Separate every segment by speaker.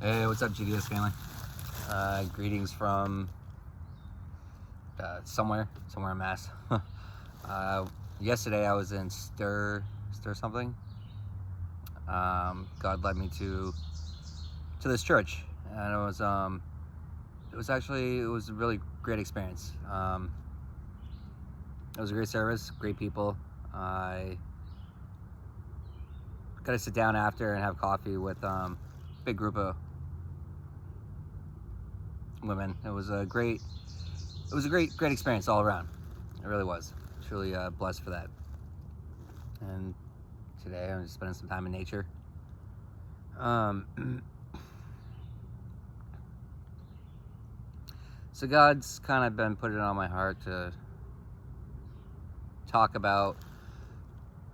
Speaker 1: Hey, what's up, GDS family? Greetings from somewhere in Mass. Yesterday I was in Stir something. God led me to this church, and it was a really great experience. It was a great service, great people. I got to sit down after and have coffee with big group of women. It was a great experience all around. It really was. Truly blessed for that. And today I'm just spending some time in nature. So God's kind of been putting it on my heart to talk about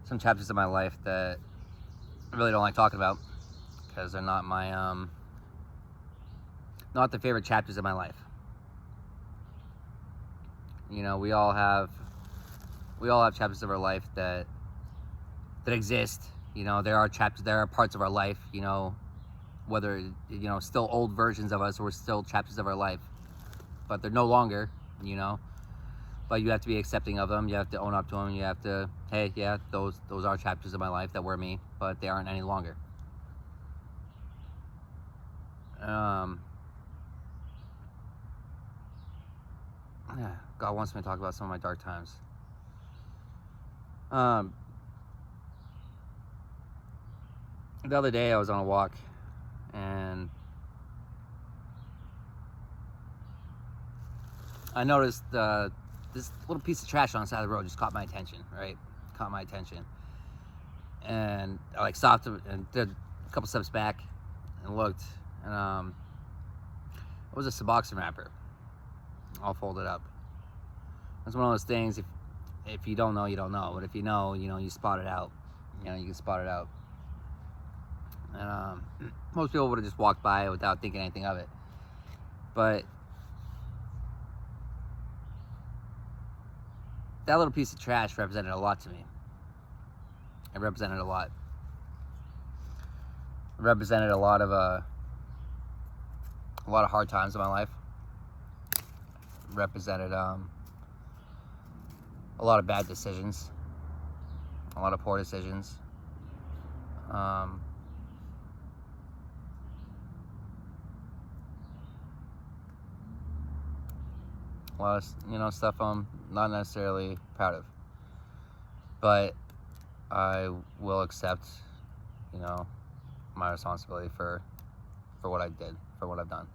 Speaker 1: some chapters of my life that I really don't like talking about, because they're not my not the favorite chapters of my life. You know, we all have chapters of our life that exist. You know, there are parts of our life, you know, whether, you know, still old versions of us or still chapters of our life, but they're no longer, you know. But you have to be accepting of them. You have to own up to them. You have to, hey, yeah, those are chapters of my life that were me, but they aren't any longer. God wants me to talk about some of my dark times. The other day I was on a walk, and I noticed this little piece of trash on the side of the road just caught my attention, right? And I like stopped and did a couple steps back and looked, and it was a Suboxone wrapper, all folded up. It's one of those things, if you don't know, you don't know. But if you know, you spot it out. You know, you can spot it out. And most people would have just walked by without thinking anything of it. But that little piece of trash represented a lot to me. It represented a lot. It represented a lot of hard times in my life. It represented a lot of bad decisions, a lot of poor decisions. A lot of, you know, stuff I'm not necessarily proud of, but I will accept, you know, my responsibility for what I did, for what I've done.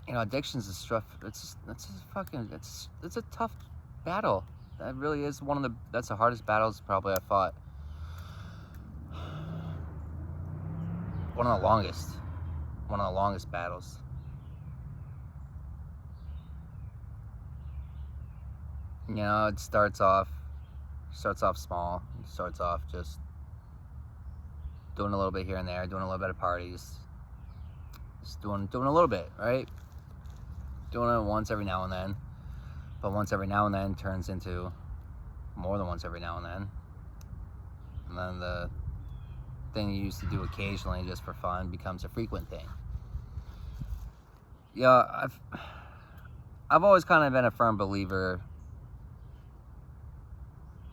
Speaker 1: You know, addictions is tough. It's a tough battle. That really is that's the hardest battles probably I fought. One of the longest battles. You know, it starts off small. It starts off just doing a little bit here and there, doing a little bit of parties, just doing a little bit, right? Doing it once every now and then, but once every now and then turns into more than once every now and then, and then the thing you used to do occasionally just for fun becomes a frequent thing. Yeah, I've always kind of been a firm believer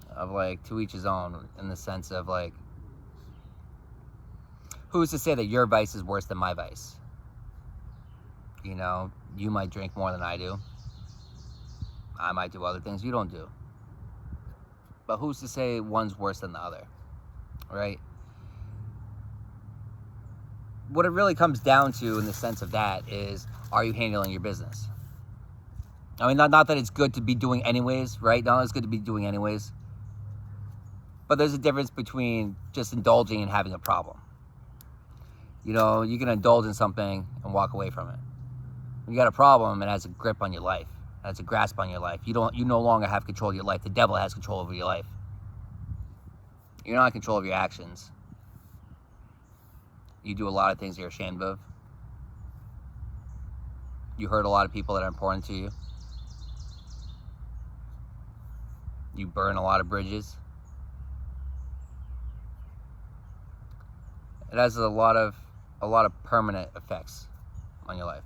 Speaker 1: of, like, to each his own, in the sense of, like, who's to say that your vice is worse than my vice? You know, you might drink more than I do. I might do other things you don't do. But who's to say one's worse than the other, right? What it really comes down to, in the sense of that, is, are you handling your business? I mean, not that it's good to be doing anyways, right? Not that it's good to be doing anyways. But there's a difference between just indulging and having a problem. You know, you can indulge in something and walk away from it. When you got a problem, it has a grip on your life. It has a grasp on your life. You no longer have control of your life. The devil has control over your life. You're not in control of your actions. You do a lot of things you're ashamed of. You hurt a lot of people that are important to you. You burn a lot of bridges. it has a lot of permanent effects on your life.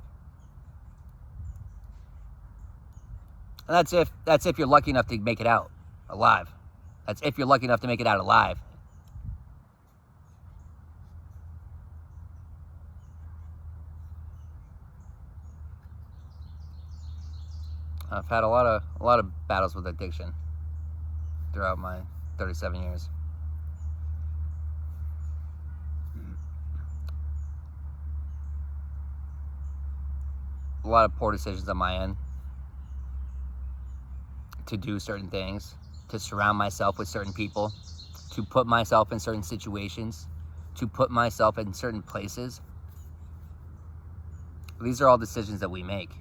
Speaker 1: And that's if you're lucky enough to make it out alive. That's if you're lucky enough to make it out alive. I've had a lot of battles with addiction throughout my 37 years. A lot of poor decisions on my end to do certain things, to surround myself with certain people, to put myself in certain situations, to put myself in certain places. These are all decisions that we make.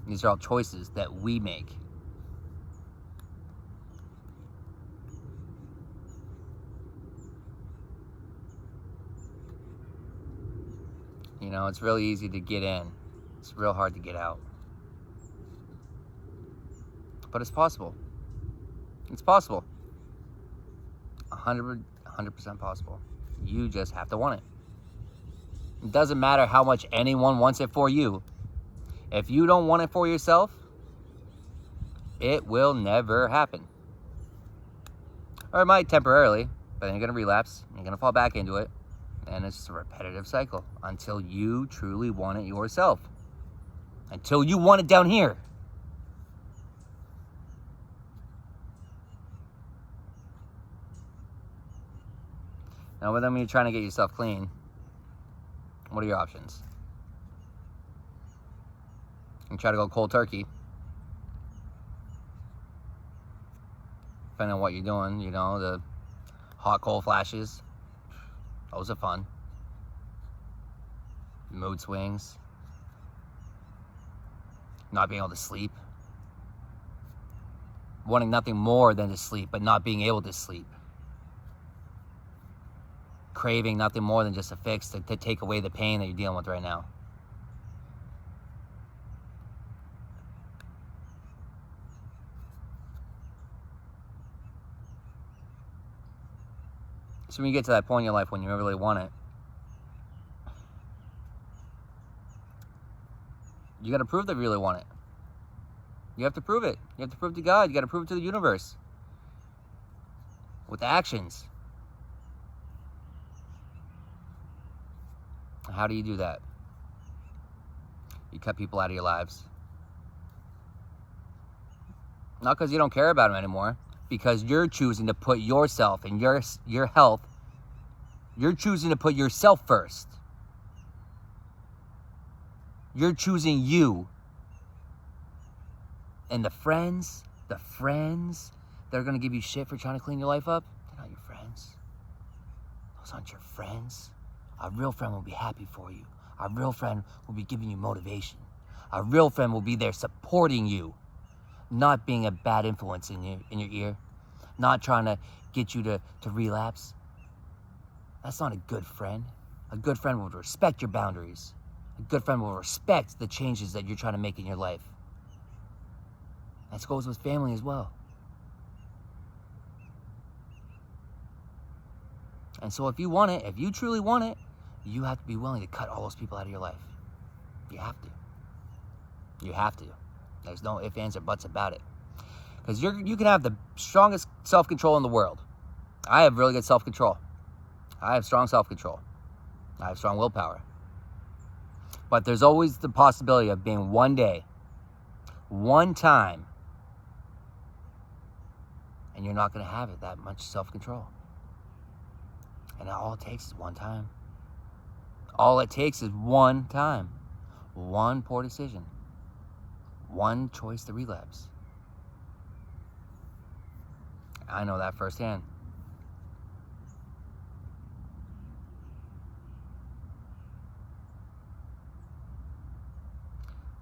Speaker 1: These are all choices that we make. You know, it's really easy to get in. It's real hard to get out. But it's possible. It's possible. 100% possible. You just have to want it. It doesn't matter how much anyone wants it for you. If you don't want it for yourself, it will never happen. Or it might temporarily, but then you're going to relapse. You're going to fall back into it. And it's just a repetitive cycle until you truly want it yourself. Until you want it down here. Now, when you're trying to get yourself clean, what are your options? You try to go cold turkey. Depending on what you're doing, you know, the hot cold flashes, those are fun. Mood swings. Not being able to sleep. Wanting nothing more than to sleep, but not being able to sleep. Craving nothing more than just a fix to take away the pain that you're dealing with right now. So when you get to that point in your life when you really want it, you got to prove that you really want it. You have to prove it. You have to prove to God. You got to prove it to the universe. With actions. How do you do that? You cut people out of your lives. Not because you don't care about them anymore. Because you're choosing to put yourself and your health, you're choosing to put yourself first. You're choosing you. And the friends that are going to give you shit for trying to clean your life up, they're not your friends. Those aren't your friends. A real friend will be happy for you. A real friend will be giving you motivation. A real friend will be there supporting you. Not being a bad influence in your ear. Not trying to get you to relapse. That's not a good friend. A good friend will respect your boundaries. A good friend will respect the changes that you're trying to make in your life. That goes with family as well. And so if you want it, if you truly want it, you have to be willing to cut all those people out of your life. You have to. You have to. There's no ifs, ands, or buts about it. Because you can have the strongest self-control in the world. I have really good self-control. I have strong self-control. I have strong willpower. But there's always the possibility of being one day, one time, and you're not going to have it that much self-control. And all it takes is one time. All it takes is one time. One poor decision. One choice to relapse. I know that firsthand.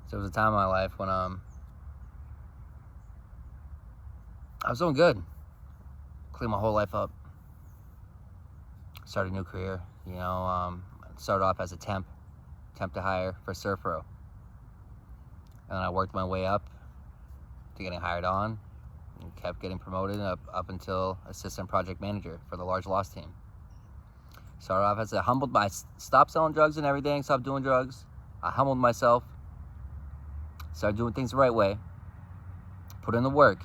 Speaker 1: So there was a time in my life when I was doing good. Cleaned my whole life up. Started a new career. You know, started off as a temp to hire for Surfro. And then I worked my way up to getting hired on and kept getting promoted up until assistant project manager for the large loss team. Started off as I stopped selling drugs and everything, stopped doing drugs. I humbled myself, started doing things the right way, put in the work.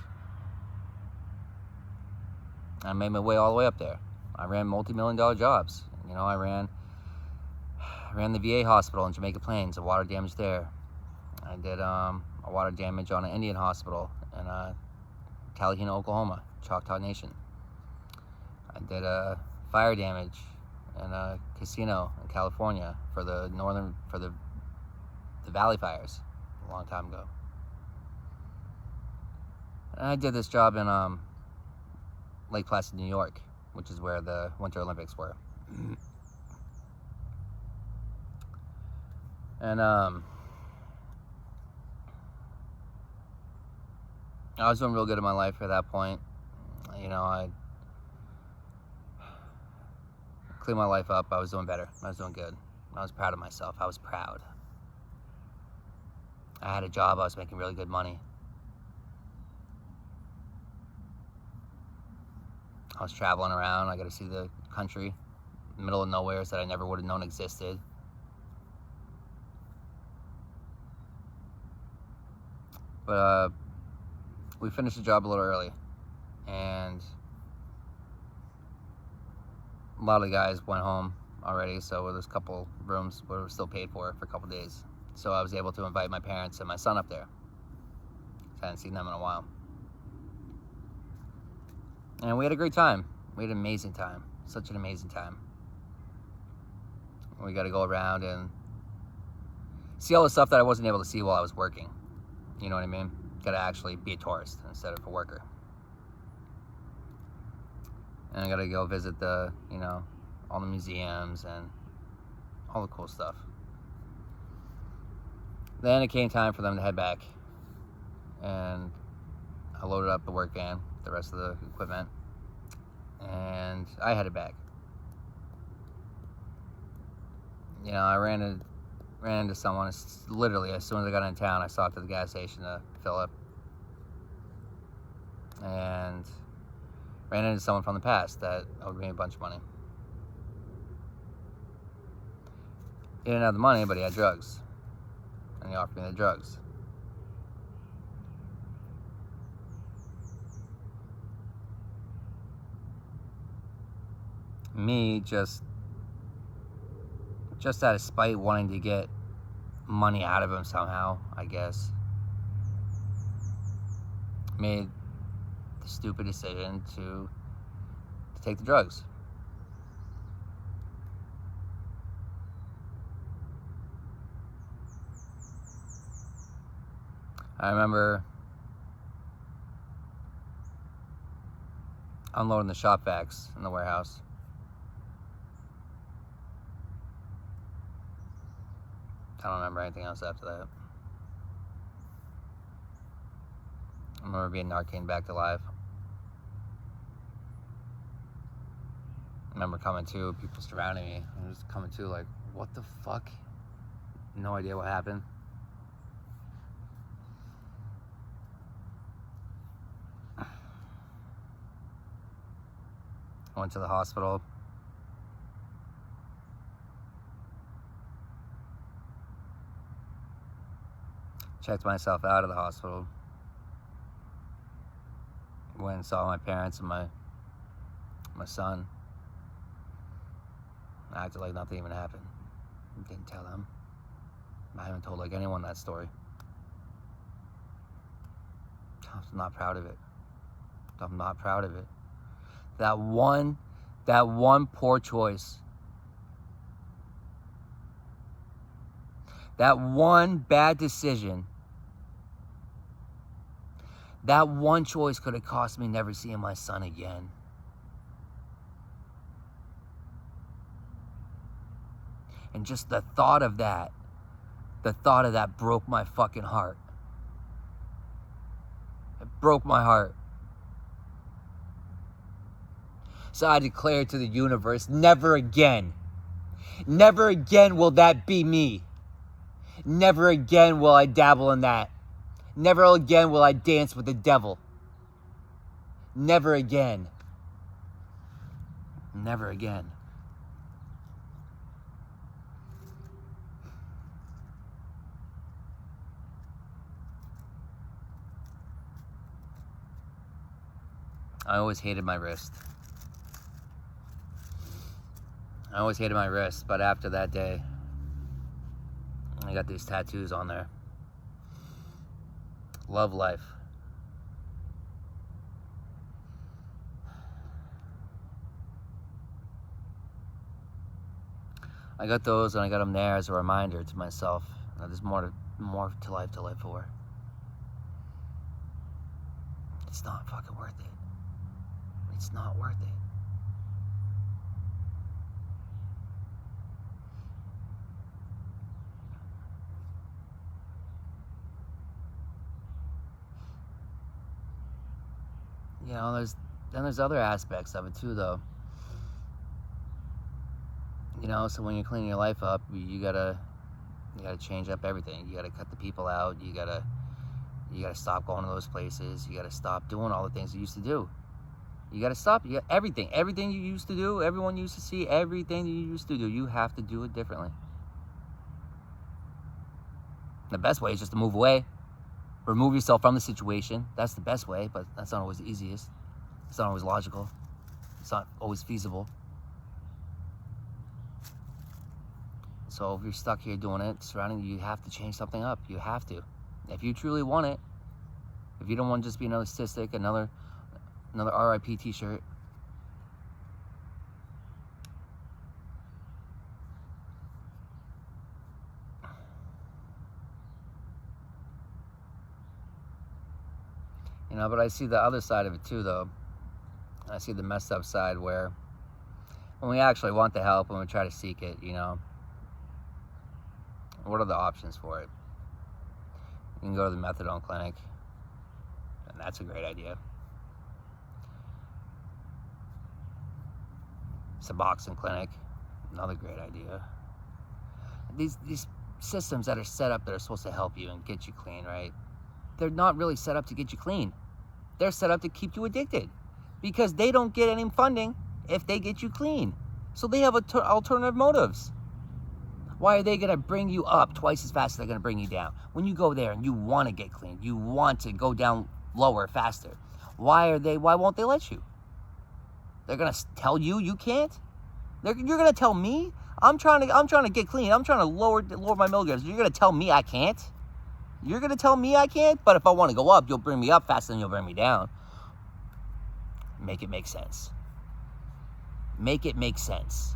Speaker 1: I made my way all the way up there. I ran multi-million-dollar jobs. You know, I ran the VA hospital in Jamaica Plains, a water damage there. I did a water damage on an Indian hospital in Talihina, Oklahoma, Choctaw Nation. I did fire damage in a casino in California for the Valley fires a long time ago. And I did this job in Lake Placid, New York, which is where the Winter Olympics were. And I was doing real good in my life at that point. You know, I cleaned my life up. I was doing better. I was doing good. I was proud of myself. I was proud. I had a job. I was making really good money. I was traveling around. I got to see the country, middle of nowhere, that I never would have known existed. But we finished the job a little early, and a lot of the guys went home already, so there's a couple rooms but were still paid for a couple days. So I was able to invite my parents and my son up there. I hadn't seen them in a while. And we had a great time. We had an amazing time. Such an amazing time. We got to go around and see all the stuff that I wasn't able to see while I was working. You know what I mean? Got to actually be a tourist instead of a worker. And I got to go visit all the museums and all the cool stuff. Then it came time for them to head back. And I loaded up the work van, the rest of the equipment, and I headed back. You know, I ran into someone. Literally, as soon as I got in town, I stopped at the gas station to fill up, and ran into someone from the past that owed me a bunch of money. He didn't have the money, but he had drugs, and he offered me the drugs. Me just out of spite, wanting to get money out of him somehow, I guess, made the stupid decision to take the drugs. I remember unloading the shop vacs in the warehouse. I don't remember anything else after that. I remember being Narcaned back to life. I remember coming to, people surrounding me. I was coming to like, what the fuck? No idea what happened. I went to the hospital. Checked myself out of the hospital. Went and saw my parents and my son. I acted like nothing even happened. Didn't tell them. I haven't told like anyone that story. I'm not proud of it. I'm not proud of it. That one poor choice. That one bad decision. That one choice could have cost me never seeing my son again. And just the thought of that broke my fucking heart. It broke my heart. So I declared to the universe, never again. Never again will that be me. Never again will I dabble in that. Never again will I dance with the devil. Never again. Never again. I always hated my wrist. But after that day, I got these tattoos on there. Love life. I got those, and I got them there as a reminder to myself that there's more to life to live for. It's not fucking worth it. It's not worth it. You know, there's other aspects of it too, though. You know, so when you're cleaning your life up, you gotta change up everything. You gotta cut the people out. You gotta stop going to those places. You gotta stop doing all the things you used to do. You gotta stop. You got everything you used to do, everyone used to see, everything you used to do. You have to do it differently. The best way is just to move away. Remove yourself from the situation. That's the best way, but that's not always the easiest. It's not always logical. It's not always feasible. So if you're stuck here doing it, surrounding you, have to change something up. You have to. If you truly want it, if you don't want to just be another statistic, another RIP t-shirt, you know, but I see the other side of it too, though. I see the messed up side where when we actually want the help and we try to seek it, you know, what are the options for it? You can go to the methadone clinic, and that's a great idea. Suboxone clinic, another great idea. These systems that are set up that are supposed to help you and get you clean, right? They're not really set up to get you clean. They're set up to keep you addicted because they don't get any funding if they get you clean. So they have alternative motives. Why are they going to bring you up twice as fast as they're going to bring you down? When you go there and you want to get clean, you want to go down lower faster. Why won't they let you? They're going to tell you can't? You're going to tell me? I'm trying to get clean. I'm trying to lower my milligrams. You're going to tell me I can't? You're going to tell me I can't? But if I want to go up, you'll bring me up faster than you'll bring me down. Make it make sense. Make it make sense.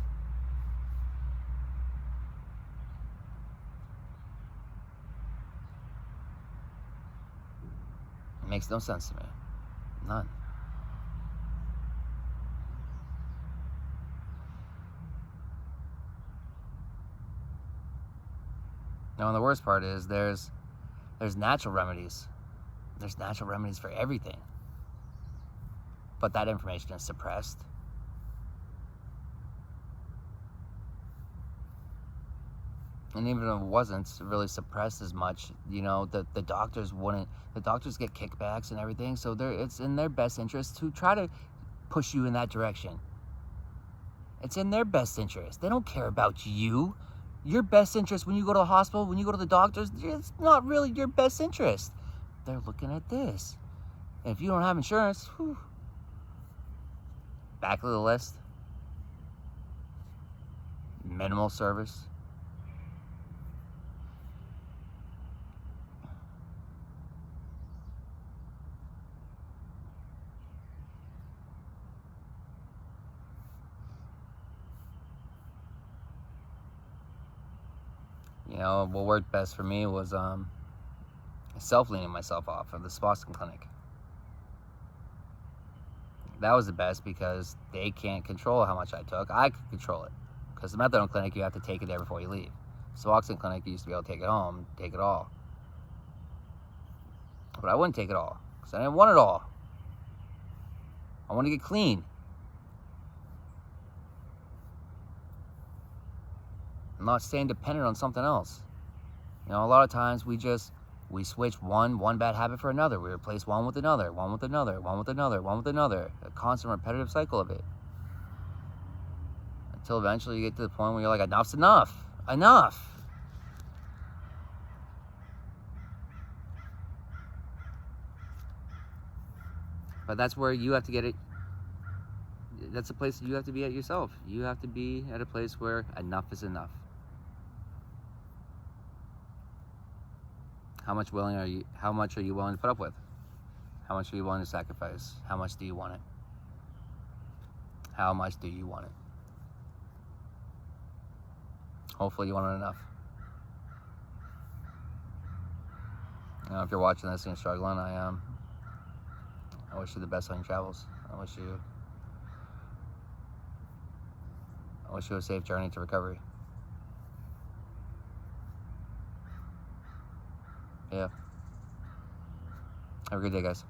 Speaker 1: It makes no sense to me. None. Now, and the worst part is there's natural remedies. There's natural remedies for everything. But that information is suppressed. And even if it wasn't really suppressed as much, you know, the doctors get kickbacks and everything. So it's in their best interest to try to push you in that direction. It's in their best interest. They don't care about you. Your best interest when you go to the hospital, when you go to the doctors, it's not really your best interest. They're looking at this. And if you don't have insurance, back of the list. Minimal service. You know, what worked best for me was self-leaning myself off of the Suboxone clinic. That was the best because they can't control how much I took. I could control it. Because the methadone clinic, you have to take it there before you leave. Suboxone clinic, you used to be able to take it home, take it all. But I wouldn't take it all because I didn't want it all. I want to get clean. I'm not staying dependent on something else. You know, a lot of times we switch one bad habit for another. We replace one with another, one with another, one with another, one with another. A constant repetitive cycle of it. Until eventually you get to the point where you're like, enough's enough. Enough. But that's where you have to get it. That's a place that you have to be at yourself. You have to be at a place where enough is enough. How much are you willing to put up with? How much are you willing to sacrifice? How much do you want it? How much do you want it? Hopefully you want it enough. If you're watching this and you're struggling, I wish you the best on your travels. I wish you a safe journey to recovery. Yeah. Have a good day, guys.